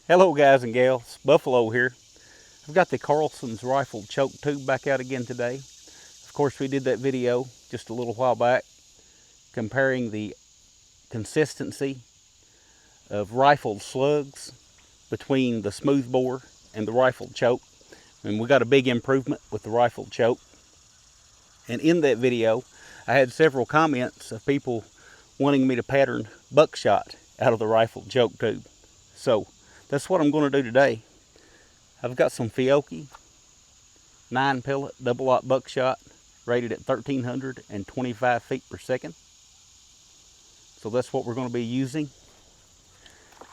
Hello guys and gals, Buffalo here. I've got the Carlson's rifled choke tube back out again today. Of course we did that video just a little while back comparing the consistency of rifled slugs between the smooth bore and the rifled choke. And we got a big improvement with the rifled choke. And in that video I had several comments of people wanting me to pattern buckshot out of the rifled choke tube. So that's what I'm going to do today. I've got some Fiocchi 9 pellet double aught buckshot rated at 1325 feet per second. So that's what we're going to be using.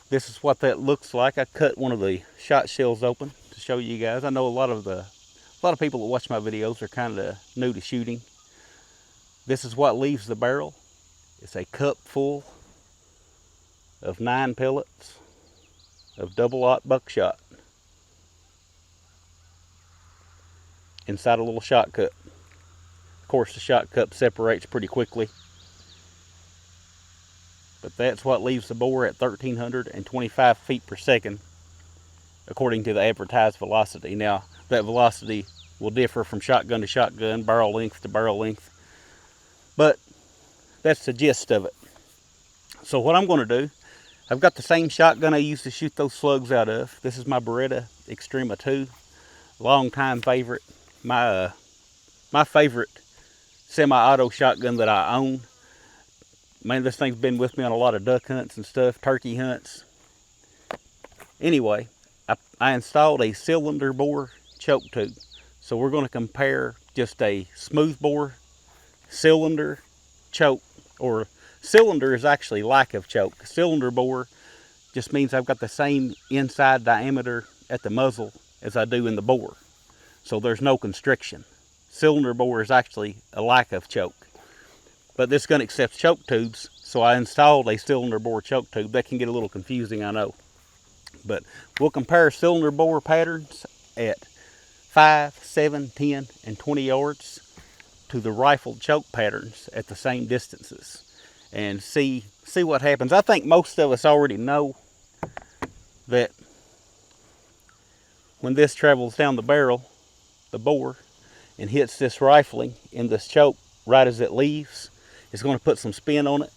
This is what that looks like. I cut one of the shot shells open to show you guys. I know a lot of people that watch my videos are kind of new to shooting. This is what leaves the barrel. It's a cup full of 9 pellets of double aught buckshot inside a little shot cup. Of course the shot cup separates pretty quickly, but that's what leaves the bore at 1325 feet per second according to the advertised velocity. Now that velocity will differ from shotgun to shotgun, barrel length to barrel length, but that's the gist of it. So what I'm going to do, I've got the same shotgun I used to shoot those slugs out of. This is my Beretta Extrema 2, long time favorite. My favorite semi-auto shotgun that I own. Man, this thing's been with me on a lot of duck hunts and stuff, turkey hunts. Anyway, I installed a cylinder bore choke tube. So we're going to compare just a smooth bore cylinder choke, or cylinder is actually lack of choke. Cylinder bore just means I've got the same inside diameter at the muzzle as I do in the bore. So there's no constriction. Cylinder bore is actually a lack of choke. But this gun accepts choke tubes, so I installed a cylinder bore choke tube. That can get a little confusing, I know. But we'll compare cylinder bore patterns at 5, 7, 10, and 20 yards to the rifled choke patterns at the same distances, and see what happens. I think most of us already know that when this travels down the barrel, the bore, and hits this rifling in this choke right as it leaves, it's going to put some spin on it,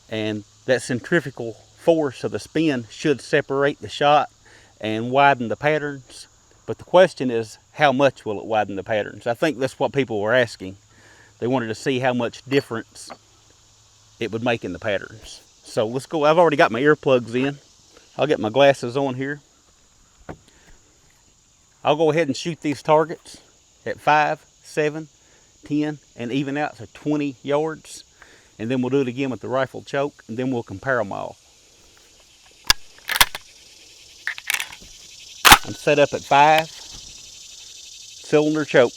and that centrifugal force of the spin should separate the shot and widen the patterns. But the question is, how much will it widen the patterns? I think that's what people were asking. They wanted to see how much difference it would make in the patterns. So let's go. I've already got my earplugs in. I'll get my glasses on here. I'll go ahead and shoot these targets at 5, 7, 10, and even out to 20 yards. And then we'll do it again with the rifled choke, and then we'll compare them all. I'm set up at 5, cylinder choke.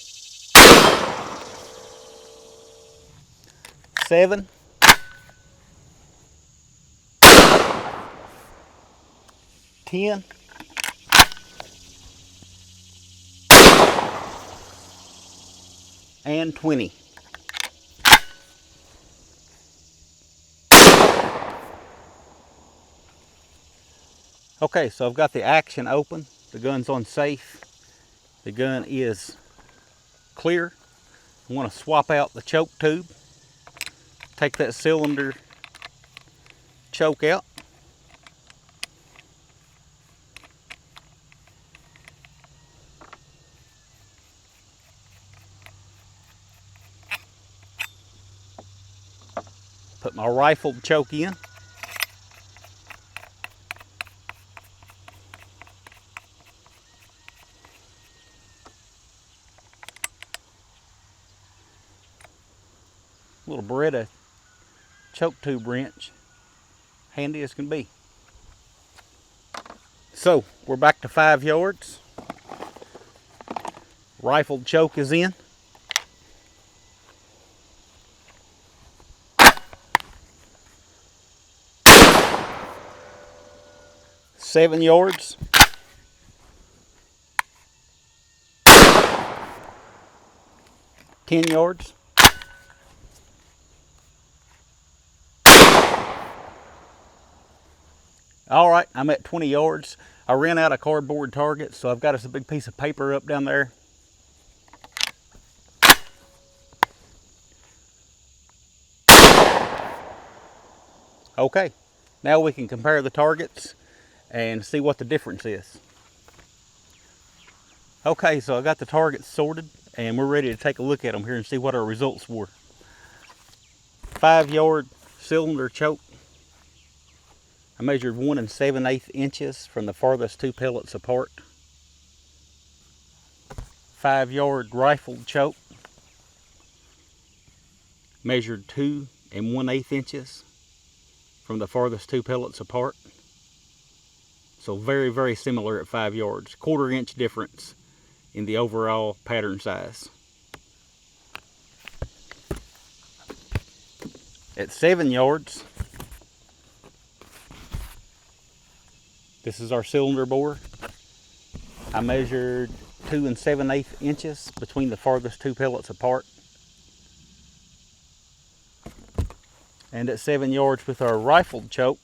7, ten, and 20. Okay, so I've got the action open. The gun's on safe. The gun is clear. I want to swap out the choke tube. Take that cylinder choke out. Put my rifled choke in. Little Beretta choke tube wrench, handy as can be. So we're back to 5 yards. Rifled choke is in. Seven yards. 10 yards. All right, I'm at 20 yards. I ran out of cardboard targets, so I've got us a big piece of paper up down there. Okay, now we can compare the targets and see what the difference is. Okay, so I got the targets sorted and we're ready to take a look at them here and see what our results were. 5-yard cylinder choke. I measured 1 7/8 inches from the farthest 2 pellets apart. 5-yard rifled choke. Measured 2 1/8 inches from the farthest 2 pellets apart. So very, very similar at 5 yards. 1/4 inch difference in the overall pattern size. At 7 yards, this is our cylinder bore. I measured 2 7/8 inches between the farthest 2 pellets apart. And at 7 yards with our rifled choke,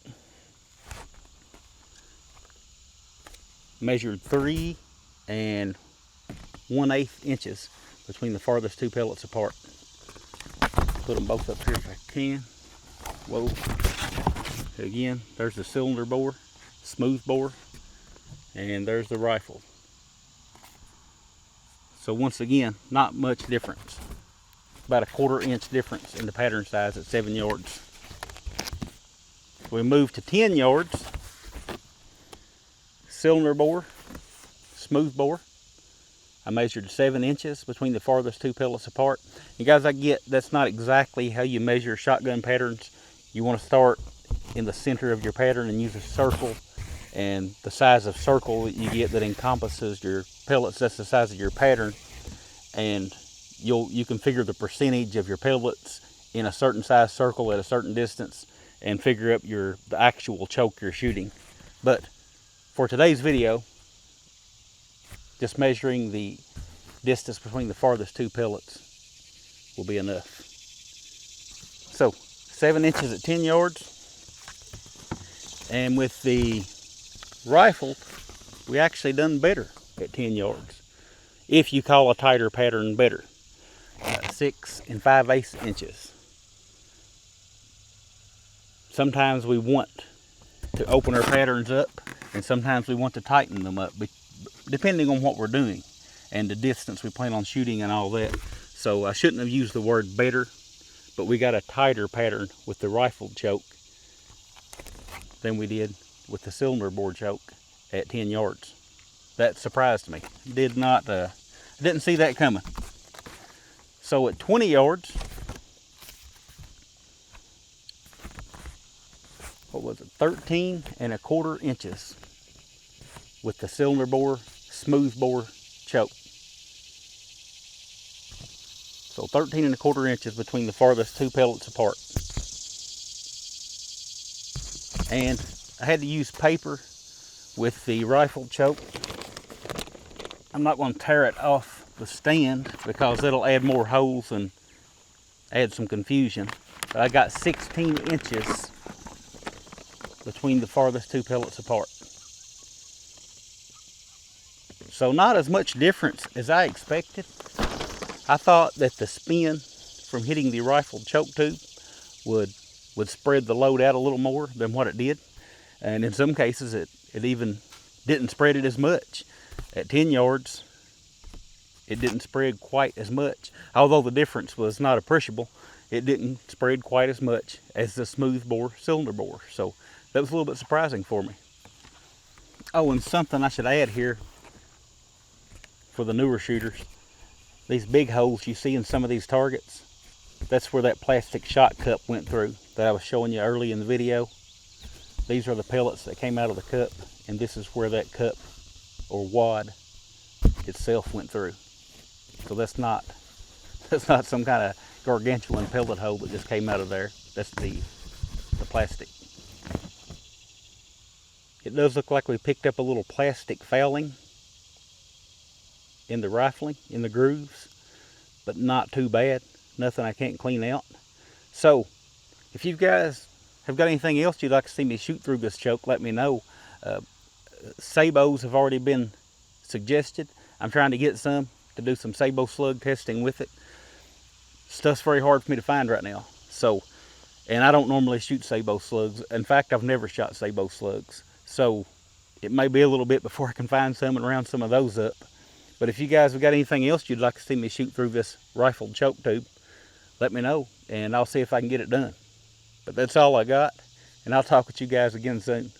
measured 3 1/8 inches between the farthest 2 pellets apart. Put them both up here if I can. Whoa. Again, there's the cylinder bore, smooth bore, and there's the rifle. So once again, not much difference. About a 1/4 inch difference in the pattern size at 7 yards. We move to 10 yards. Cylinder bore, smooth bore. I measured 7 inches between the farthest 2 pellets apart. And guys, I get that's not exactly how you measure shotgun patterns. You want to start in the center of your pattern and use a circle. And the size of circle that you get that encompasses your pellets, that's the size of your pattern. And you can figure the percentage of your pellets in a certain size circle at a certain distance and figure up the actual choke you're shooting. But for today's video, just measuring the distance between the farthest 2 pellets will be enough. So 7 inches at 10 yards. And with the rifle, we actually done better at 10 yards. If you call a tighter pattern better. 6 5/8 inches. Sometimes we want to open our patterns up and sometimes we want to tighten them up, depending on what we're doing and the distance we plan on shooting and all that. So I shouldn't have used the word better, but we got a tighter pattern with the rifled choke than we did with the cylinder bore choke at 10 yards. That surprised me. Didn't see that coming. So at 20 yards, what was it? 13 1/4 inches with the cylinder bore, smooth bore choke. So 13 1/4 inches between the farthest 2 pellets apart. And I had to use paper with the rifle choke. I'm not going to tear it off the stand because it'll add more holes and add some confusion. But I got 16 inches between the farthest 2 pellets apart. So not as much difference as I expected. I thought that the spin from hitting the rifled choke tube would spread the load out a little more than what it did. And in some cases it even didn't spread it as much. At 10 yards, it didn't spread quite as much. Although the difference was not appreciable, it didn't spread quite as much as the smooth bore cylinder bore. So that was a little bit surprising for me. Oh, and something I should add here for the newer shooters. These big holes you see in some of these targets, that's where that plastic shot cup went through that I was showing you early in the video. These are the pellets that came out of the cup, and this is where that cup or wad itself went through. So that's not some kind of gargantuan pellet hole that just came out of there. That's the plastic. It does look like we picked up a little plastic fouling in the rifling, in the grooves, but not too bad. Nothing I can't clean out. So if you guys have got anything else you'd like to see me shoot through this choke, let me know. Sabos have already been suggested. I'm trying to get some to do some sabo slug testing with it. Stuff's very hard for me to find right now. So, and I don't normally shoot sabo slugs. In fact, I've never shot sabo slugs. So it may be a little bit before I can find some and round some of those up. But if you guys have got anything else you'd like to see me shoot through this rifled choke tube, let me know and I'll see if I can get it done. But that's all I got, and I'll talk with you guys again soon.